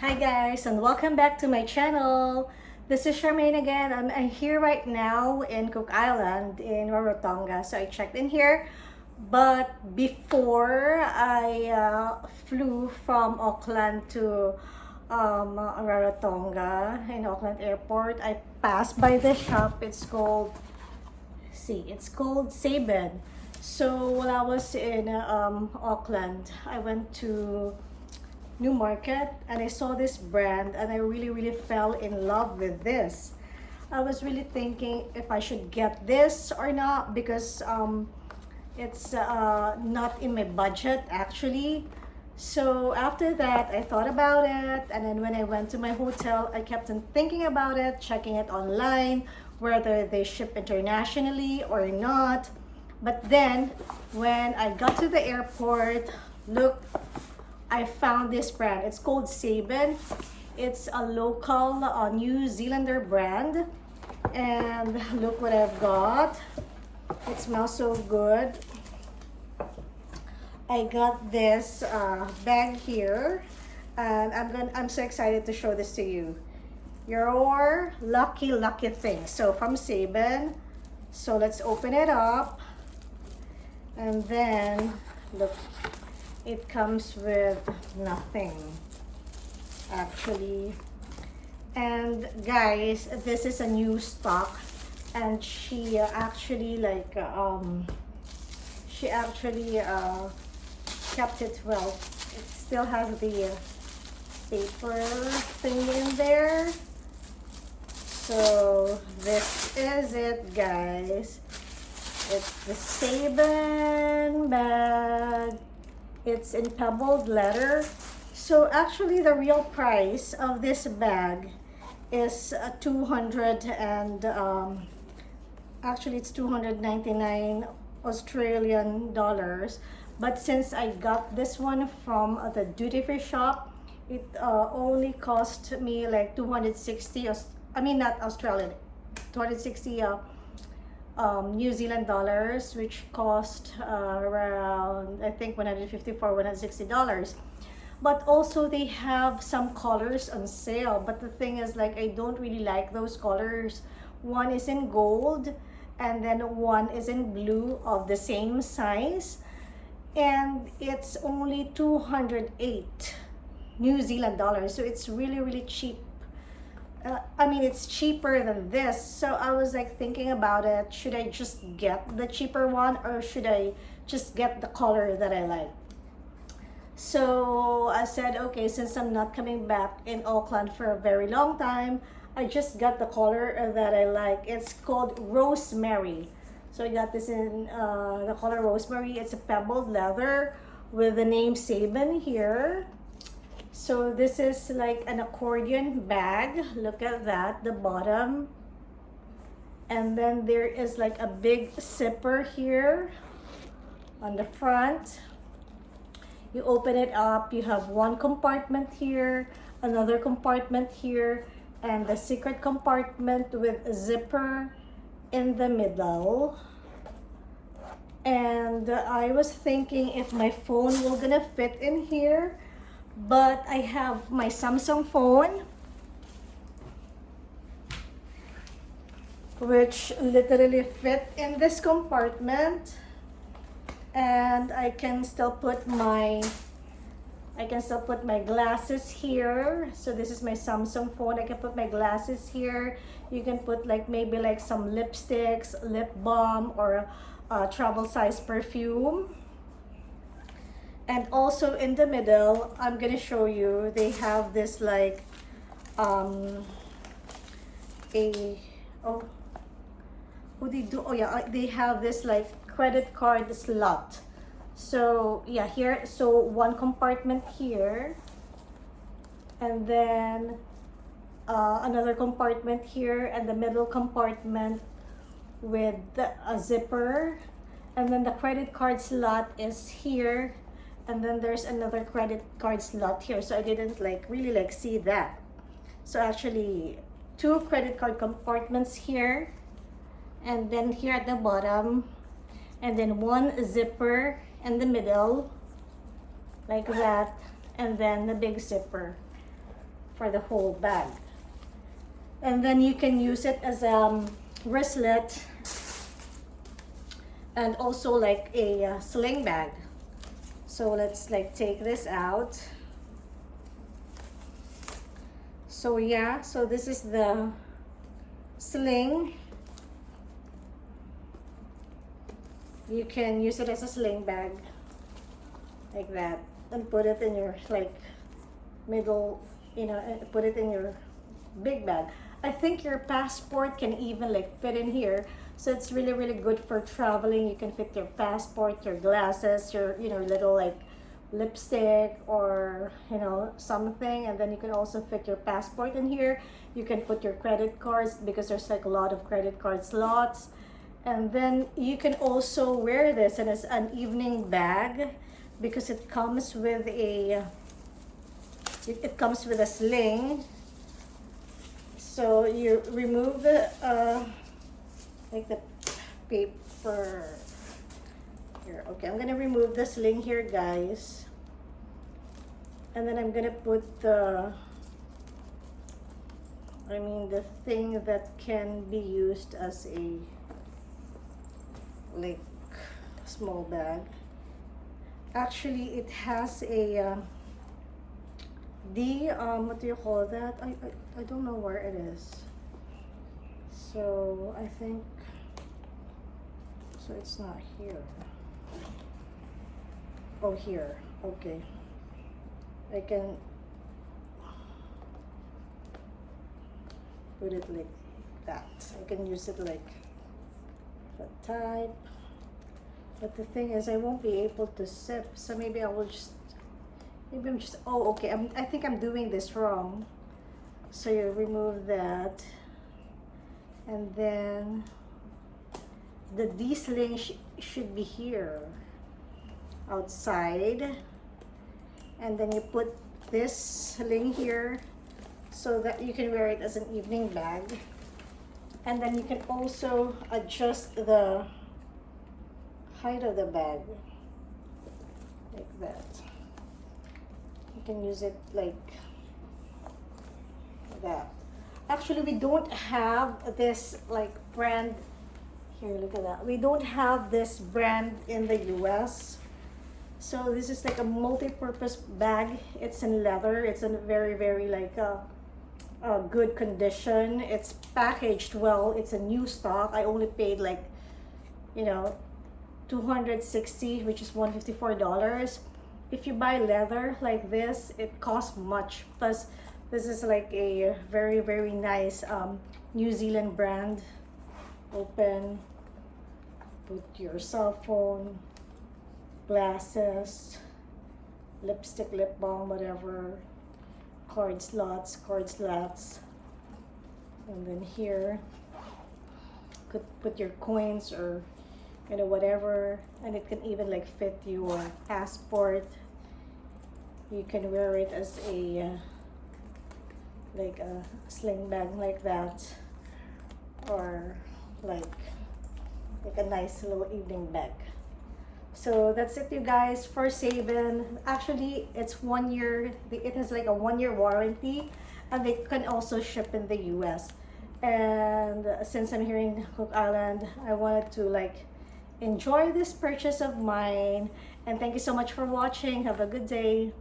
Hi guys, and welcome back to my channel. This is Charmaine again. I'm here right now in Cook Island in Rarotonga. So I checked in here, but before I flew from Auckland to Rarotonga in Auckland Airport, I passed by the shop. It's called Saben. So while I was in Auckland, I went to New Market and I saw this brand and I really fell in love with this. I was really thinking if I should get this or not because it's not in my budget actually. So after that I thought about it, and then when I went to my hotel I kept on thinking about it, checking it online whether they ship internationally or not. But then when I got to the airport, look, I found this brand. It's called Saben. It's a local New Zealander brand. And look what I've got. It smells so good. I got this bag here, and I'm so excited to show this to you. Your lucky thing. So from Saben. So let's open it up. And then look, it comes with nothing actually. And guys, this is a new stock, and she actually kept it well. It still has the paper thing in there. So this is it, guys. It's the Saben bag. It's in pebbled leather. So actually the real price of this bag is 200 and actually it's 299 Australian dollars. But since I got this one from the duty-free shop, it only cost me like 260, I mean not Australian, 260 New Zealand dollars, which cost around I think 154 $160. But also they have some colors on sale, but the thing is, like, I don't really like those colors. One is in gold and then one is in blue of the same size, and it's only 208 New Zealand dollars, so it's really cheap. I mean, it's cheaper than this. So I was like thinking about it. Should I just get the cheaper one or should I just get the color that I like? So I said, okay, since I'm not coming back in Auckland for a very long time, I just got the color that I like. It's called Rosemary. So I got this in the color Rosemary. It's a pebbled leather with the name Saben here. So this is like an accordion bag. Look at that, the bottom. And then there is like a big zipper here on the front. You open it up, you have one compartment here, another compartment here, and the secret compartment with a zipper in the middle. And I was thinking if my phone will gonna fit in here, but I have my Samsung phone, which literally fit in this compartment, and I can still put my glasses here. So this is my Samsung phone. I can put my glasses here. You can put like maybe like some lipsticks, lip balm, or travel size perfume. And also in the middle, I'm gonna show you, they have this like they have this like credit card slot. So yeah, here, so one compartment here, and then another compartment here, and the middle compartment with a zipper, and then the credit card slot is here, and then there's another credit card slot here. So I didn't like really like see that. So actually two credit card compartments here, and then here at the bottom, and then one zipper in the middle like that, and then the big zipper. for the whole bag. And then you can use it as a wristlet and also like a sling bag. So let's like take this out. So yeah, so this is the sling. You can use it as a sling bag like that and put it in your like middle, you know, put it in your big bag. I think your passport can even like fit in here, so it's really really good for traveling. You can fit your passport, your glasses, your, you know, little like lipstick or, you know, something, and then you can also fit your passport in here. You can put your credit cards because there's like a lot of credit card slots. And then you can also wear this and as an evening bag because it comes with a it comes with a sling. So you remove the like the paper here. Okay, I'm gonna remove the sling here, guys, and then I'm gonna put the the thing that can be used as a like small bag. Actually, it has a what do you call that? I don't know where it is. So I think so. It's not here. Oh, here. Okay. I can put it like that. I can use it like that type. But the thing is, I won't be able to sip. So maybe I will just. Maybe I'm just. Oh, okay. I think I'm doing this wrong. So you remove that, and then the D-sling should be here outside, and then you put this sling here so that you can wear it as an evening bag. And then you can also adjust the height of the bag like that. You can use it like that. Actually, we don't have this like brand here. Look at that. We don't have this brand in the US. So this is like a multi-purpose bag. It's in leather. It's in very very like a good condition. It's packaged well. It's a new stock. I only paid like, you know, $260, which is $154. If you buy leather like this, it costs much. Plus, this is like a very very nice New Zealand brand. Open, put your cell phone, glasses, lipstick, lip balm, whatever, card slots, and then here could put your coins or, you know, whatever, and it can even like fit your passport. You can wear it as a like a sling bag like that, or like a nice little evening bag. So that's it, you guys, for Saben. Actually, it's 1 year. It has like a 1-year warranty, and they can also ship in the US. And since I'm here in Cook Island, I wanted to like enjoy this purchase of mine. And thank you so much for watching. Have a good day.